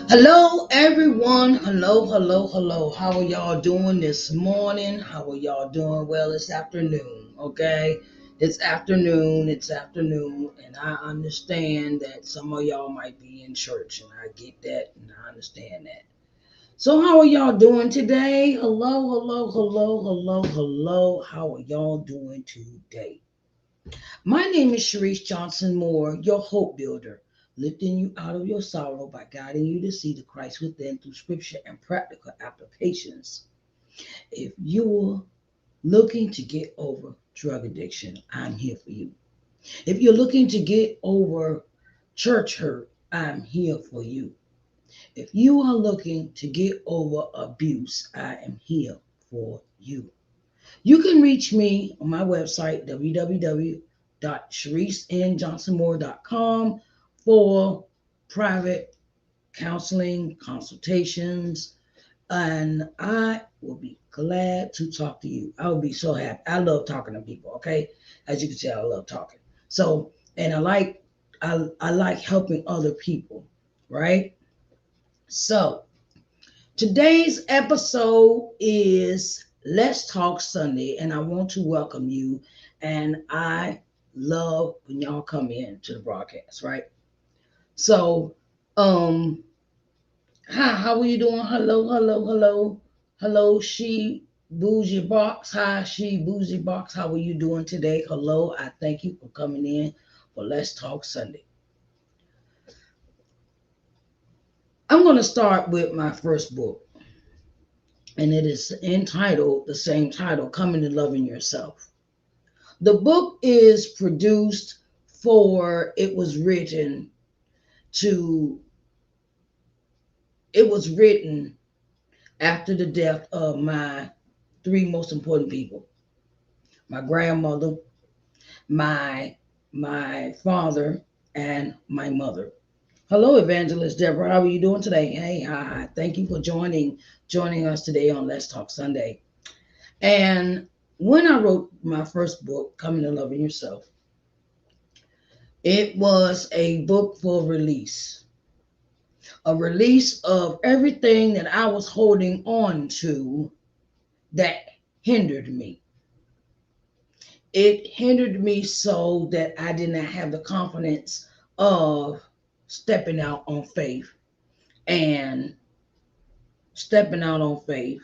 Hello, everyone. Hello, hello, hello. How are y'all doing this morning? How are y'all doing? Well, it's afternoon, okay? It's afternoon, and I understand that some of y'all might be in church, and I get that, and I understand that. So, how are y'all doing today? Hello, hello, hello, hello, hello. How are y'all doing today? My name is Sharice Johnson Moore, your hope builder, lifting you out of your sorrow by guiding you to see the Christ within through scripture and practical applications. If you're looking to get over drug addiction, I'm here for you. If you're looking to get over church hurt, I'm here for you. If you are looking to get over abuse, I am here for you. You can reach me on my website, www.sharicenjohnsonmoore.com, for private counseling, consultations, and I will be glad to talk to you. I will be so happy. I love talking to people, okay? As you can tell, I love talking. So, and I like helping other people, right? So, today's episode is Let's Talk Sunday, and I want to welcome you. And I love when y'all come in to the broadcast, right? So, um, hi, how are you doing? Hello, hello, hello, hello, she bougie box. Hi, she bougie box. How are you doing today? Hello, I thank you for coming in for Let's Talk Sunday. I'm going to start with my first book, and it is entitled the same title, Coming to Loving Yourself. The book is produced for, to, it was written after the death of my three most important people: my grandmother, my my father, and my mother. Hello, Evangelist Deborah. How are you doing today? Hey, hi. Thank you for joining us today on Let's Talk Sunday. And when I wrote my first book, Coming to Loving Yourself, it was a book for release, a release of everything that I was holding on to that hindered me. It hindered me so that I did not have the confidence of stepping out on faith and stepping out on faith.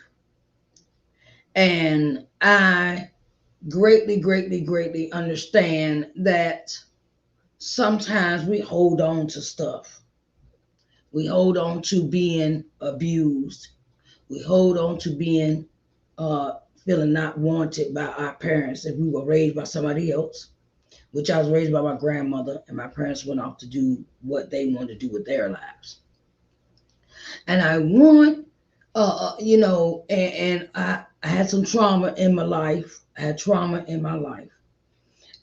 And I greatly, greatly, greatly understand that sometimes we hold on to stuff. We hold on to being abused. We hold on to being feeling not wanted by our parents if we were raised by somebody else, which I was raised by my grandmother, and my parents went off to do what they wanted to do with their lives. And I want, I had some trauma in my life. I had trauma in my life.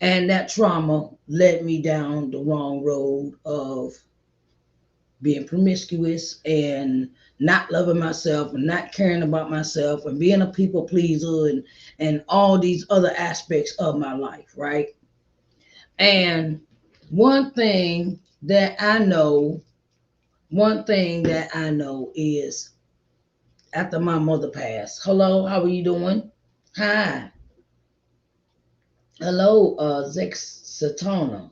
And that trauma led me down the wrong road of being promiscuous and not loving myself and not caring about myself and being a people pleaser and all these other aspects of my life, right? And one thing that I know, one thing that I know is after my mother passed. Hello, how are you doing? Hi. Hello, Zexatona.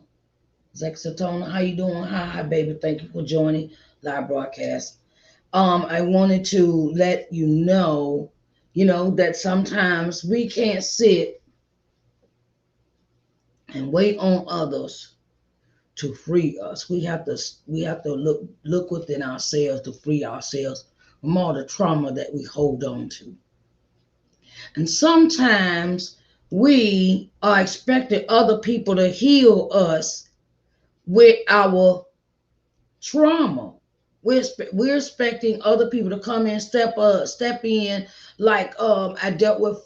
Zexatona, how you doing? Hi, baby. Thank you for joining live broadcast. I wanted to let you know, that sometimes we can't sit and wait on others to free us. We have to look within ourselves to free ourselves from all the trauma that we hold on to. And sometimes we are expecting other people to heal us with our trauma. We're expecting other people to come in, step in. Like I dealt with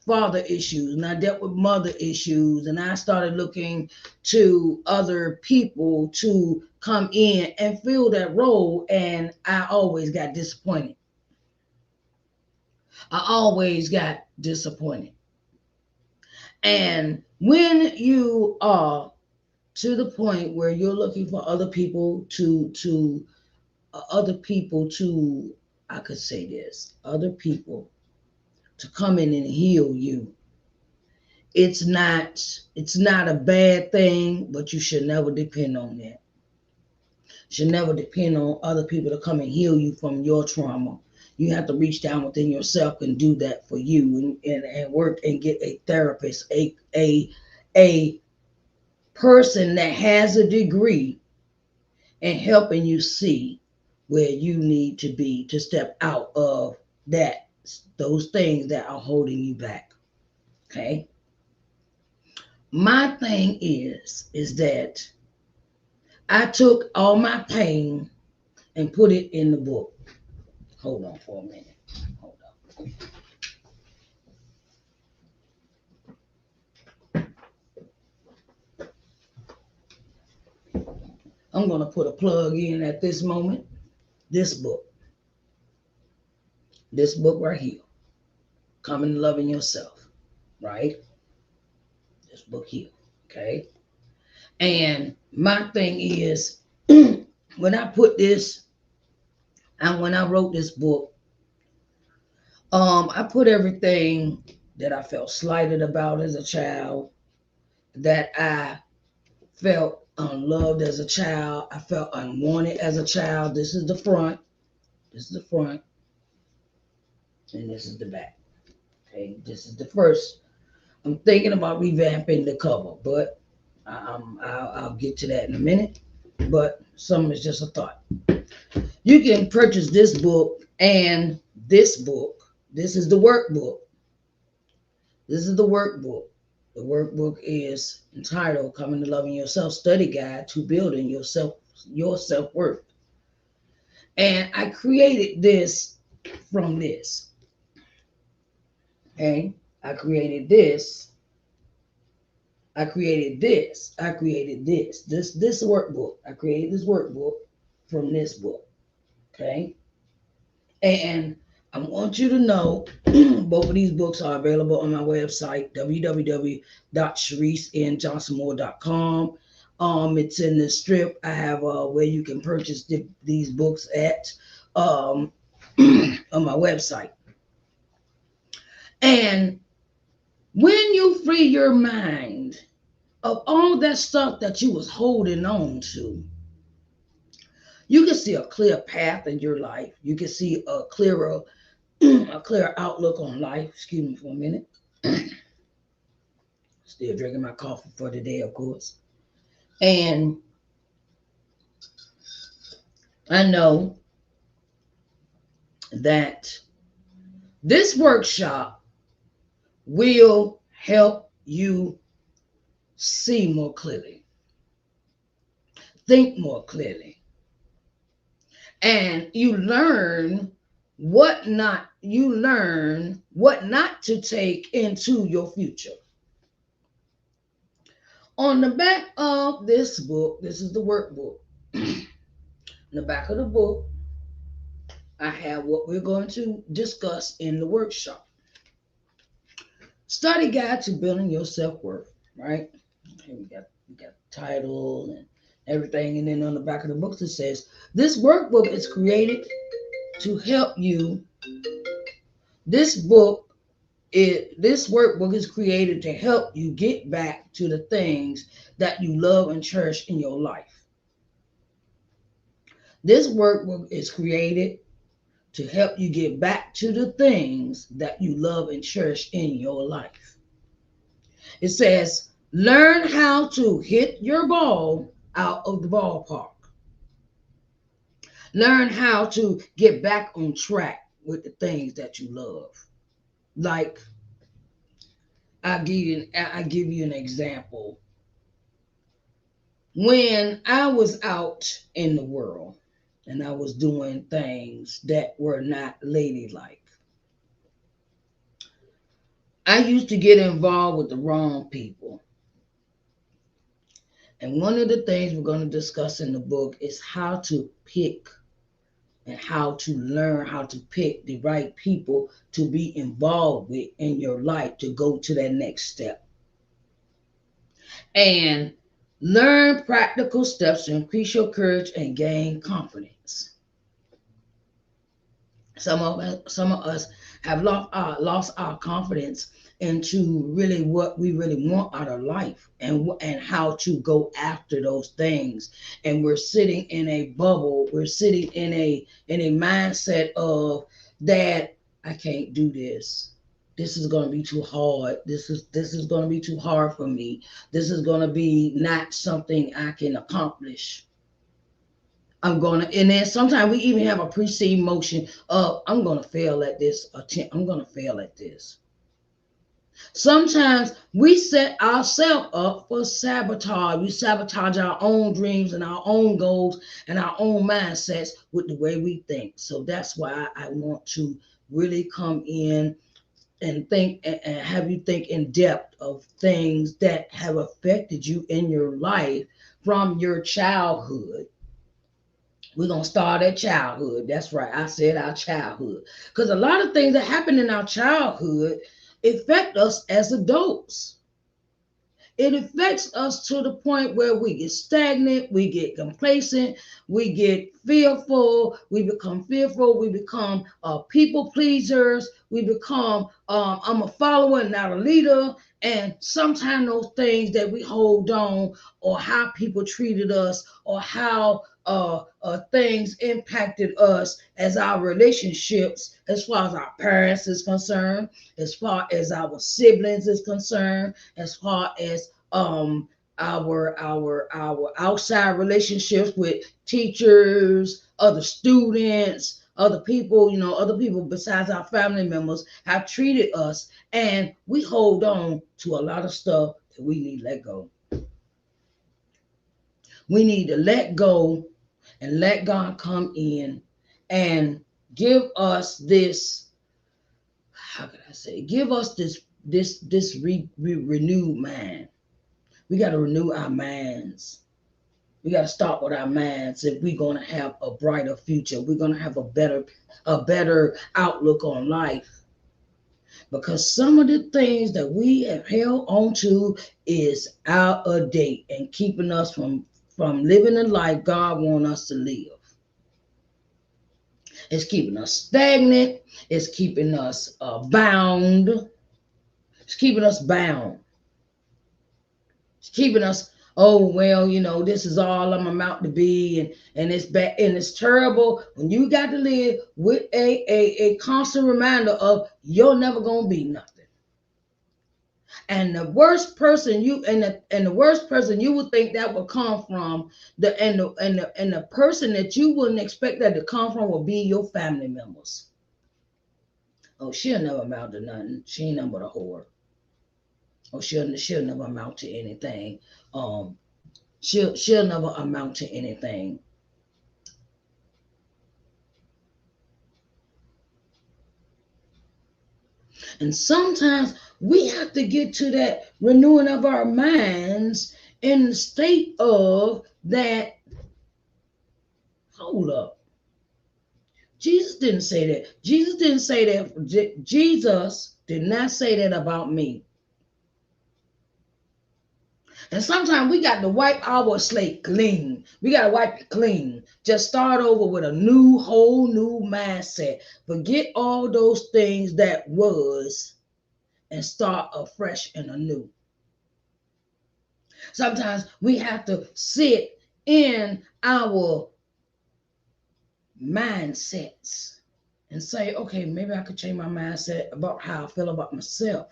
father issues, and I dealt with mother issues, and I started looking to other people to come in and fill that role, and I always got disappointed. I always got disappointed. And when you are to the point where you're looking for other people to, I could say this, other people to come in and heal you, it's not a bad thing, but you should never depend on that. Should never depend on other people to come and heal you from your trauma. You have to reach down within yourself and do that for you, and work and get a therapist, a person that has a degree in helping you see where you need to be to step out of that those things that are holding you back. Okay? My thing is that I took all my pain and put it in the book. Hold on for a minute. Hold on. I'm going to put a plug in at this moment. This book. This book right here. Coming to Loving Yourself. Right? This book here. Okay? And my thing is, when I put this, and when I wrote this book, I put everything that I felt slighted about as a child, that I felt unloved as a child, I felt unwanted as a child. This is the front, this is the front, and this is the back. Okay, this is the first. I'm thinking about revamping the cover, but I'll get to that in a minute. But some is just a thought. You can purchase this book and this book. This is the workbook. This is the workbook. The workbook is entitled Coming to Loving Yourself Study Guide to Building your self-worth. And I created this from this. Okay? I created this. I created this. I created this. This workbook. I created this workbook from this book. Okay? And I want you to know both of these books are available on my website, www.ShariceNJohnsonMoore.com. It's in the strip. I have where you can purchase these books at on my website. And when you free your mind of all that stuff that you was holding on to, you can see a clear path in your life. You can see a clear outlook on life. Excuse me for a minute. Still drinking my coffee for today, of course. And I know that this workshop will help you see more clearly, think more clearly, and you learn what not to take into your future. On the back of this book, this is the workbook. On the back of the book, I have what we're going to discuss in the workshop. Study Guide to Building Your Self-Worth, right? Okay, we got the title and everything, and then on the back of the book it says, this workbook is created to help you. This workbook is created to help you get back to the things that you love and cherish in your life. This workbook is created to help you get back to the things that you love and cherish in your life. It says, learn how to hit your ball out of the ballpark. Learn how to get back on track with the things that you love. Like, I give you an example. When I was out in the world and I was doing things that were not ladylike, I used to get involved with the wrong people. And one of the things we're going to discuss in the book is how to pick and how to learn how to pick the right people to be involved with in your life to go to that next step. And learn practical steps to increase your courage and gain confidence. Some of us have lost our confidence into really what we really want out of life, and how to go after those things. And we're sitting in a bubble. We're sitting in a mindset of that I can't do this. This is going to be too hard. This is going to be too hard for me. This is going to be not something I can accomplish. I'm gonna, and then sometimes we even have a preceding motion of I'm gonna fail at this attempt. I'm gonna fail at this. Sometimes we set ourselves up for sabotage. We sabotage our own dreams and our own goals and our own mindsets with the way we think. So that's why I want to really come in and think and have you think in depth of things that have affected you in your life from your childhood. We're going to start at childhood. That's right. I said our childhood. Because a lot of things that happen in our childhood affect us as adults. It affects us to the point where we get stagnant, we get complacent, we get fearful, we become fearful, we become people pleasers, we become I'm a follower and not a leader. And sometimes those things that we hold on, or how people treated us, or how things impacted us as our relationships, as far as our parents is concerned, as far as our siblings is concerned, as far as our outside relationships with teachers, other students, other people, other people besides our family members have treated us, and we hold on to a lot of stuff that we need to let go. We need to let go and let God come in and give us this, how can I say, give us this renewed mind. We got to renew our minds. We got to start with our minds if we're going to have a brighter future. We're going to have a better outlook on life. Because some of the things that we have held on to is out of date and keeping us from living the life God wants us to live. It's keeping us stagnant. It's keeping us bound. It's keeping us bound. It's keeping us, oh well, this is all I'm about to be, and it's bad and it's terrible when you got to live with a constant reminder of you're never gonna be nothing. And the worst person the worst person you would think that would come from, the person that you wouldn't expect that to come from will be your family members. Oh, she'll never amount to nothing. She ain't nothing but a whore. Or she'll never amount to anything. She'll never amount to anything. And sometimes we have to get to that renewing of our minds in the state of that. Hold up. Jesus didn't say that. Jesus didn't say that. Jesus did not say that about me. And sometimes we got to wipe our slate clean. We got to wipe it clean. Just start over with a whole new mindset. Forget all those things that was and start afresh and anew. Sometimes we have to sit in our mindsets and say, okay, maybe I could change my mindset about how I feel about myself.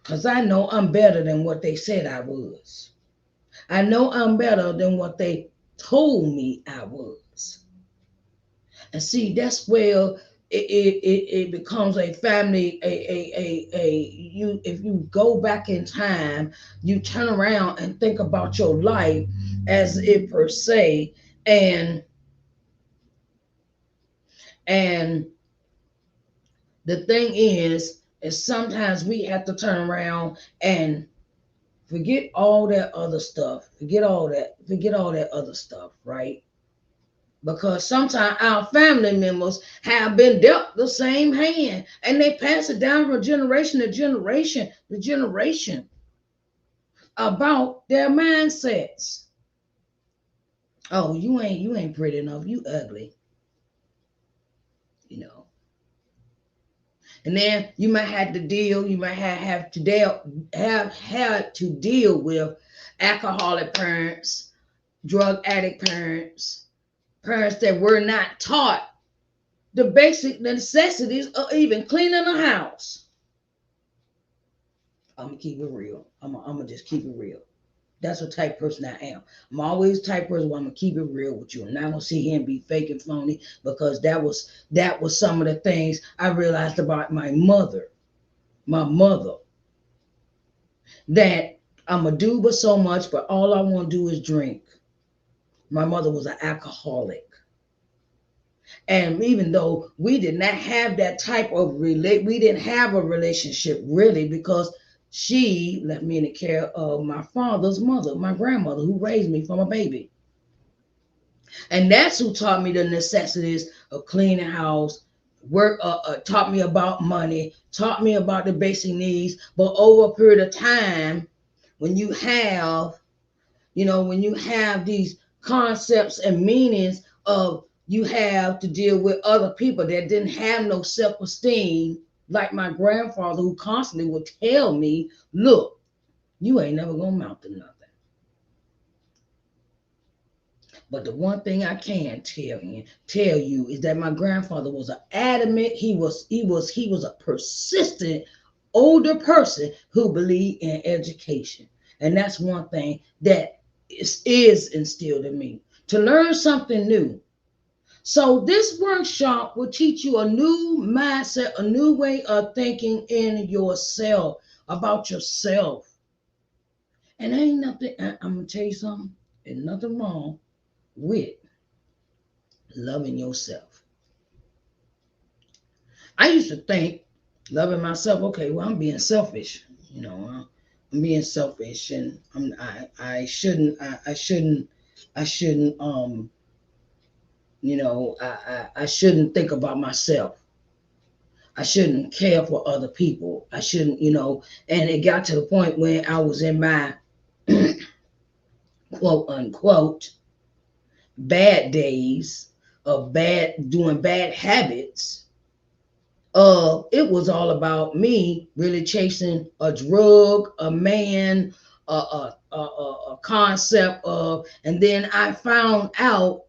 Because I know I'm better than what they said I was. I know I'm better than what they told me I was. And see, that's where it becomes a family, you, if you go back in time, you turn around and think about your life as it per se, and the thing is sometimes we have to turn around and forget all that other stuff. Forget all that other stuff, right? because sometimes our family members have been dealt the same hand and they pass it down from generation to generation to generation about their mindsets. Oh, you ain't pretty enough, you ugly, you know. And then you might have had to deal with alcoholic parents, drug addict parents, parents that were not taught the basic necessities of even cleaning a house. I'm gonna keep it real. I'm gonna just keep it real. That's what type of person I am. I'm always the type of person where I'm gonna keep it real with you. I'm not gonna sit here and be fake and phony, because that was some of the things I realized about my mother. My mother, that I'm gonna do but so much, but all I want to do is drink. My mother was an alcoholic. And even though we did not have that type of we didn't have a relationship really, because she left me in the care of my father's mother, my grandmother, who raised me from a baby. And that's who taught me the necessities of cleaning house, work, taught me about money, taught me about the basic needs. But over a period of time, when you have, when you have these concepts and meanings of, you have to deal with other people that didn't have no self-esteem, like my grandfather, who constantly would tell me, look, you ain't never gonna amount to nothing. But the one thing I can tell you is that my grandfather was an adamant, he was a persistent older person who believed in education. And that's one thing that is instilled in me, to learn something new. So this workshop will teach you a new mindset, a new way of thinking in yourself, about yourself. And ain't nothing, I'm gonna tell you something, there's nothing wrong with loving yourself. I used to think loving myself, okay, well, I'm being selfish, I'm being selfish, and I shouldn't I shouldn't think about myself. I shouldn't care for other people. I shouldn't, and it got to the point when I was in my quote unquote bad days of doing bad habits. It was all about me really chasing a drug, a man, a concept of, and then I found out.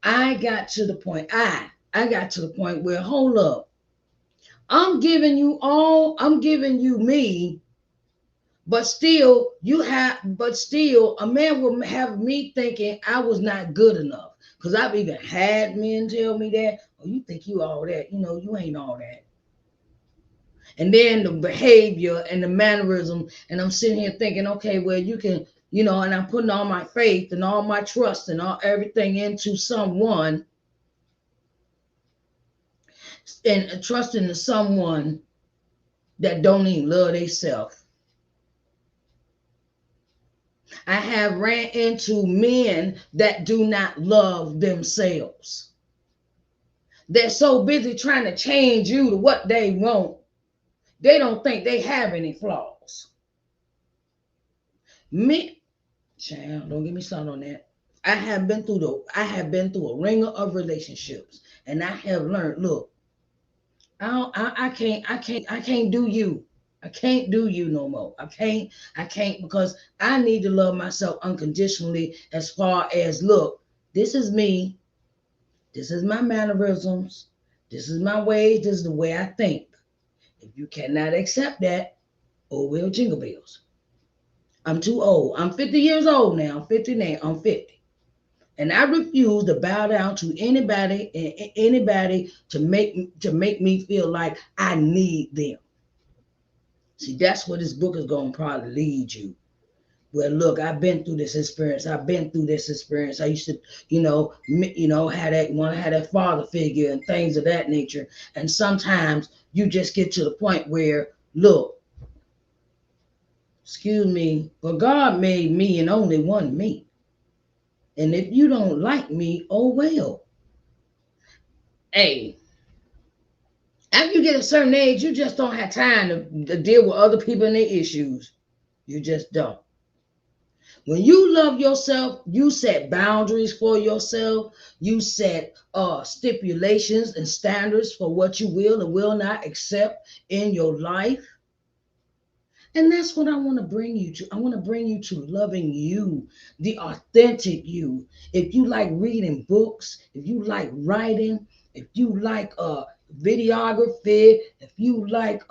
I got to the point. I got to the point where, hold up, I'm giving you me, but still a man will have me thinking I was not good enough. Because I've even had men tell me that, oh, you think you all that, you ain't all that. And then the behavior and the mannerism, and I'm sitting here thinking, okay, well, you can, and I'm putting all my faith and all my trust and all everything into someone, and trusting in someone that don't even love themselves. I have ran into men that do not love themselves. They're so busy trying to change you to what they want. They don't think they have any flaws. Me, child, don't get me started on that. I have been through a ringer of relationships, and I have learned. Look, I can't do you. I can't do you no more. I can't, because I need to love myself unconditionally. As far as, look, this is me. This is my mannerisms. This is my ways. This is the way I think. If you cannot accept that, oh well, jingle bells. I'm too old. I'm 50 years old now. I'm 50 now. I'm 50. And I refuse to bow down to anybody to make me feel like I need them. See, that's where this book is going to probably lead you. Well, look, I've been through this experience. I've been through this experience. I used to, had that want to have that father figure and things of that nature. And sometimes you just get to the point where, look, excuse me, but God made me and only one me. And if you don't like me, oh well. Hey, after you get a certain age, you just don't have time to deal with other people and their issues. You just don't. When you love yourself, you set boundaries for yourself. You set stipulations and standards for what you will and will not accept in your life. And that's what I want to bring you to. I want to bring you to loving you, the authentic you. If you like reading books, if you like writing, if you like videography, if you like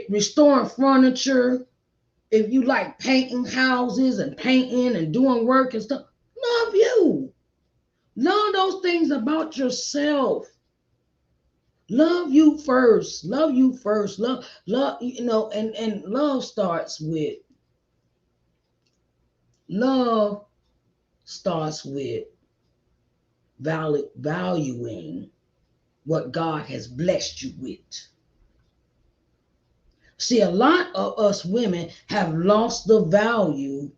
restoring furniture, if you like painting houses and painting and doing work and stuff, love you. Love those things about yourself. Love you first. Love you first. Love, and love starts with valuing what God has blessed you with. See, a lot of us women have lost the value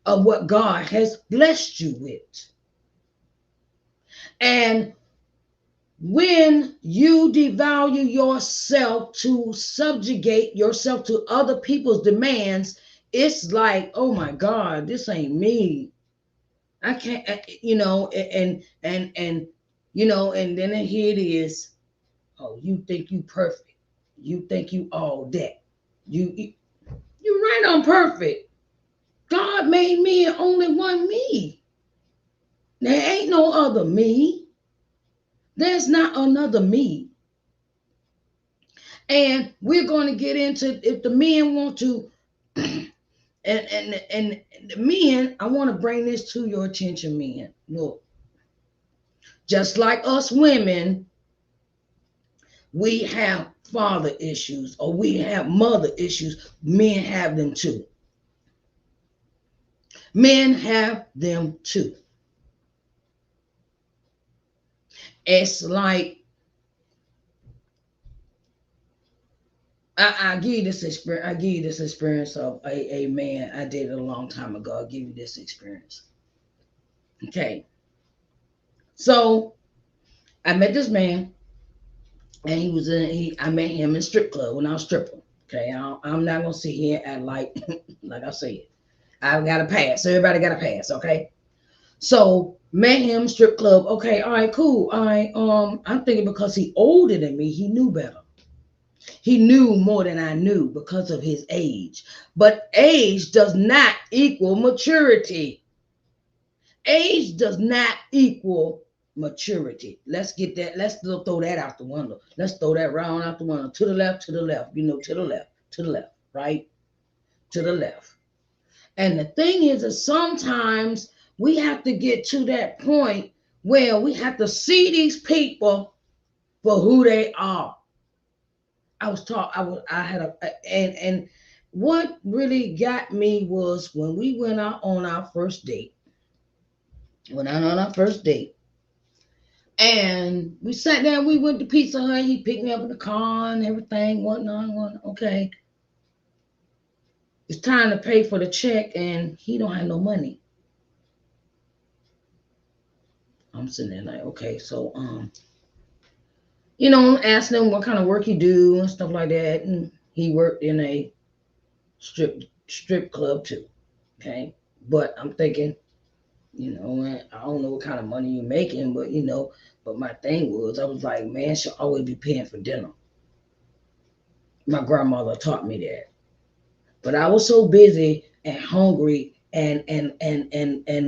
of what God has blessed you with. And when you devalue yourself to subjugate yourself to other people's demands, it's like, oh my God, this ain't me. I can't, and then here it is. Oh, you think you perfect. You think you all that. You right on perfect. God made me and only one me. There ain't no other me. There's not another me. And we're going to get into, if the men want to, and the men, I want to bring this to your attention, men. Look, just like us women, we have father issues or we have mother issues. Men have them too. Men have them too. It's like, I give you this experience. I give you this experience of a man I dated a long time ago. I'll give you this experience. Okay. So I met this man, and I met him in strip club when I was stripping. Okay. I'm not gonna sit here and like like I said, I've got a pass. Everybody got a pass. Okay. So met him strip club. Okay. All right. Cool. All right. I'm thinking because he older than me, he knew better. He knew more than I knew because of his age. But age does not equal maturity. Age does not equal maturity. Let's get that. Let's throw that out the window. Let's throw that round out the window. To the left, to the left. To the left, to the left, right? To the left. And the thing is that sometimes we have to get to that point where we have to see these people for who they are. I had and what really got me was when we went out on our first date. Went out on our first date. And we sat down, we went to Pizza Hut. He picked me up in the car and everything, whatnot. Okay. It's time to pay for the check and he don't have no money. I'm sitting there like, okay, so asking him what kind of work he do and stuff like that. And he worked in a strip club too. Okay. But I'm thinking, I don't know what kind of money you're making, but my thing was, I was like, man should always be paying for dinner. My grandmother taught me that. But I was so busy and hungry and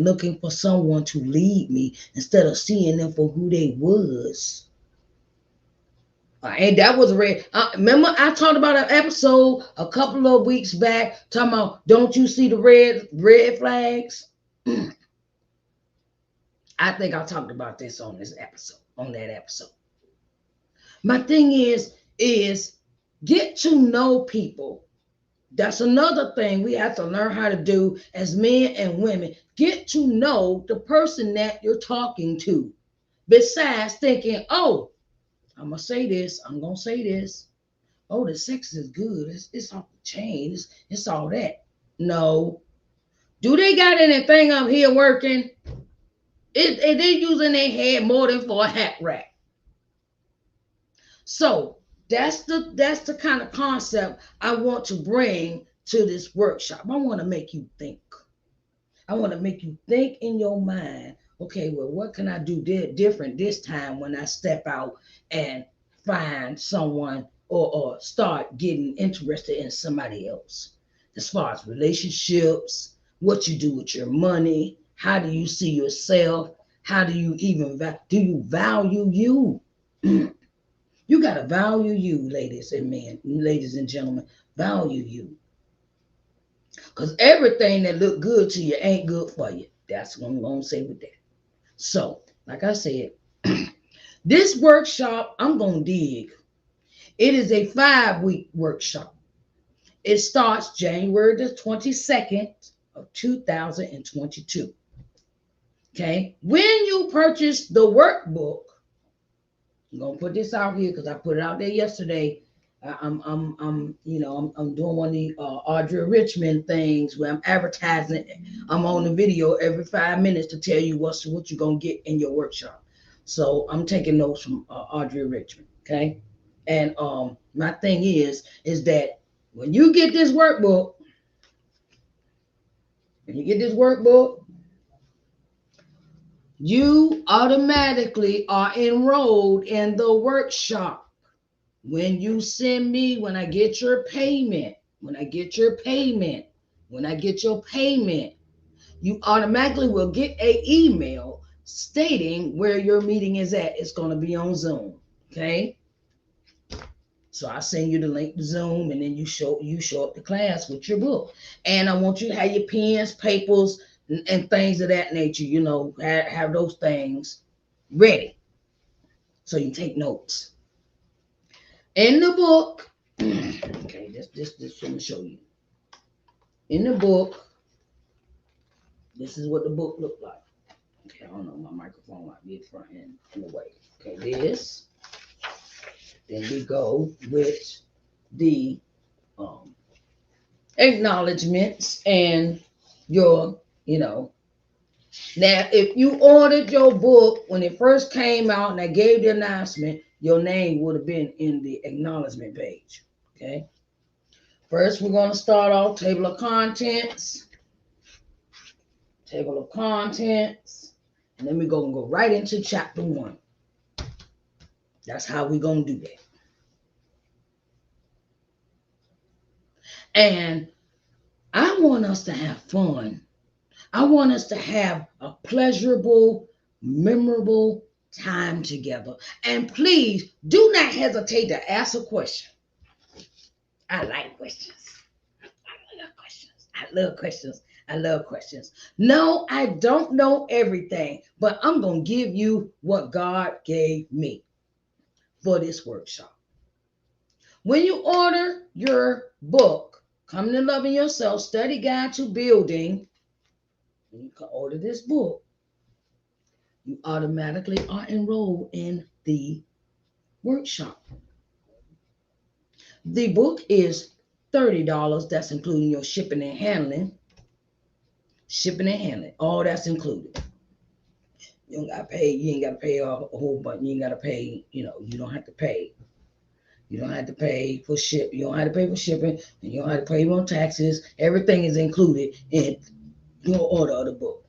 looking for someone to lead me instead of seeing them for who they was. And that was red. Remember, I talked about an episode a couple of weeks back talking about, don't you see the red flags? I think I talked about this on that episode. My thing is get to know people. That's another thing we have to learn how to do as men and women. Get to know the person that you're talking to. Besides thinking, oh, I'm going to say this. I'm going to say this. Oh, the sex is good. It's off the chain. It's all that. No. Do they got anything up here working? They using their head more than for a hat rack. So that's the kind of concept I want to bring to this workshop. I want to make you think. I want to make you think in your mind, okay, well, what can I do different this time when I step out and find someone or start getting interested in somebody else? As far as relationships, what you do with your money, how do you see yourself? How do you even do you value you? You got to value you, ladies and men, ladies and gentlemen, value you. Because everything that look good to you ain't good for you. That's what I'm going to say with that. So, like I said, this workshop, I'm going to dig. It is a 5-week workshop. It starts January the 22nd of 2022. Okay. When you purchase the workbook, I'm going to put this out here because I put it out there yesterday. I'm doing one of the Audrey Richmond things where I'm advertising. I'm on the video every 5 minutes to tell you what you're gonna get in your workshop. So I'm taking notes from Audrey Richmond. Okay, and my thing is that when you get this workbook, you automatically are enrolled in the workshop. When you send me, when I get your payment, you automatically will get an email stating where your meeting is at. It's going to be on Zoom. Okay. So I send you the link to Zoom, and then you show up to class with your book. And I want you to have your pens, papers, and things of that nature. Have those things ready so you take notes. In the book, okay, this let me show you. In the book, this is what the book looked like. Okay, I don't know, my microphone might be in front and in the way. Okay, this. Then we go with the acknowledgments and your, Now, if you ordered your book when it first came out and I gave the announcement, your name would have been in the acknowledgement page. Okay. First, we're going to start off table of contents. And then we're going to go right into chapter 1. That's how we're going to do that. And I want us to have fun. I want us to have a pleasurable, memorable time together. And please do not hesitate to ask a question. I like questions. I love questions. No, I don't know everything, but I'm going to give you what God gave me for this workshop. When you order your book, Coming to Loving Yourself, Study Guide to Building, you can order this book, you automatically are enrolled in the workshop. The book is $30. That's including your shipping and handling. All that's included. You ain't got to pay a whole bunch. You ain't got to pay, you don't have to pay. You don't have to pay for shipping, and you don't have to pay on taxes. Everything is included in your order of the book.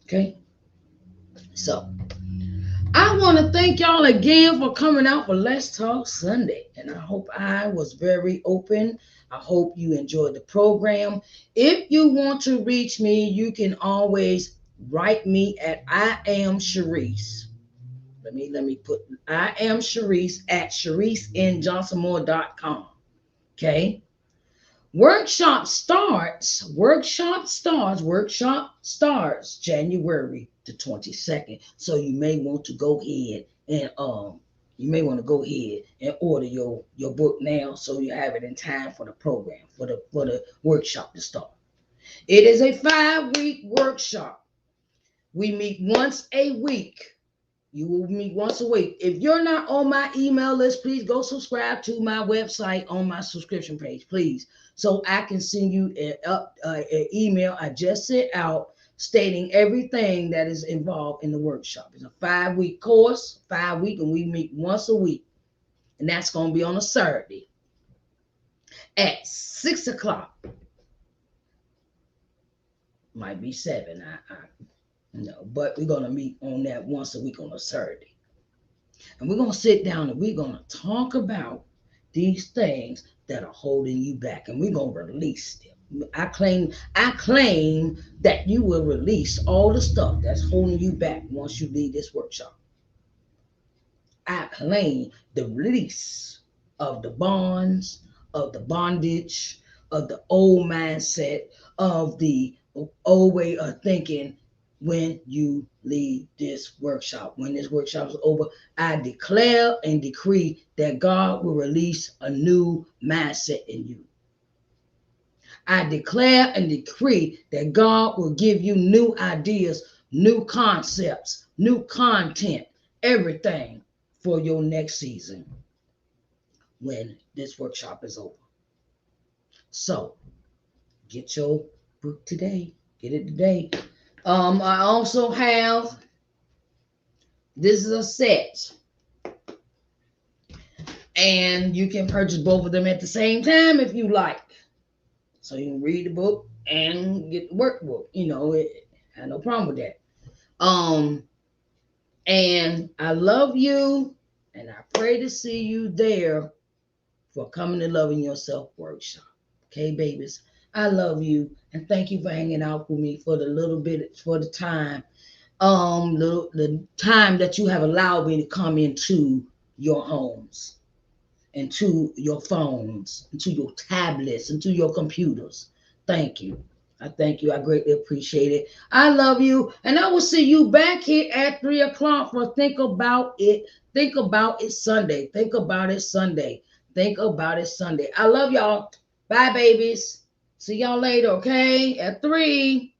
Okay? So, I want to thank y'all again for coming out for Let's Talk Sunday. And I hope I was very open. I hope you enjoyed the program. If you want to reach me, you can always write me at I am Sharice. Let me put I am Sharice at ShariceNJohnsonMoore.com. Okay. Workshop starts January the 22nd. So you may want to go ahead and order your book now so you have it in time for the program, for the workshop to start. It is a 5-week workshop. We meet once a week. You will meet once a week. If you're not on my email list, please go subscribe to my website on my subscription page, please, so I can send you an email I just sent out stating everything that is involved in the workshop. It's a 5-week course, 5 week, and we meet once a week. And that's going to be on a Saturday at 6 o'clock. Might be 7. I no, but we're going to meet on that once a week on a Saturday. And we're going to sit down and we're going to talk about these things that are holding you back. And we're going to release them. I claim that you will release all the stuff that's holding you back once you leave this workshop. I claim the release of the bonds, of the bondage, of the old mindset, of the old way of thinking when you leave this workshop. When this workshop is over, I declare and decree that God will release a new mindset in you. I declare and decree that God will give you new ideas, new concepts, new content, everything for your next season when this workshop is over. So get your book today. Get it today. I also have, this is a set, and you can purchase both of them at the same time if you like. So you can read the book and get the workbook. I have no problem with that. And I love you, and I pray to see you there for Coming to Loving Yourself workshop. Okay, babies, I love you, and thank you for hanging out with me for the time, the time that you have allowed me to come into your homes, into your phones, into your tablets, into your computers. Thank you. I thank you. I greatly appreciate it. I love you. And I will see you back here at 3 o'clock for Think About It. Think About It Sunday. Think About It Sunday. Think About It Sunday. I love y'all. Bye, babies. See y'all later, okay? At 3.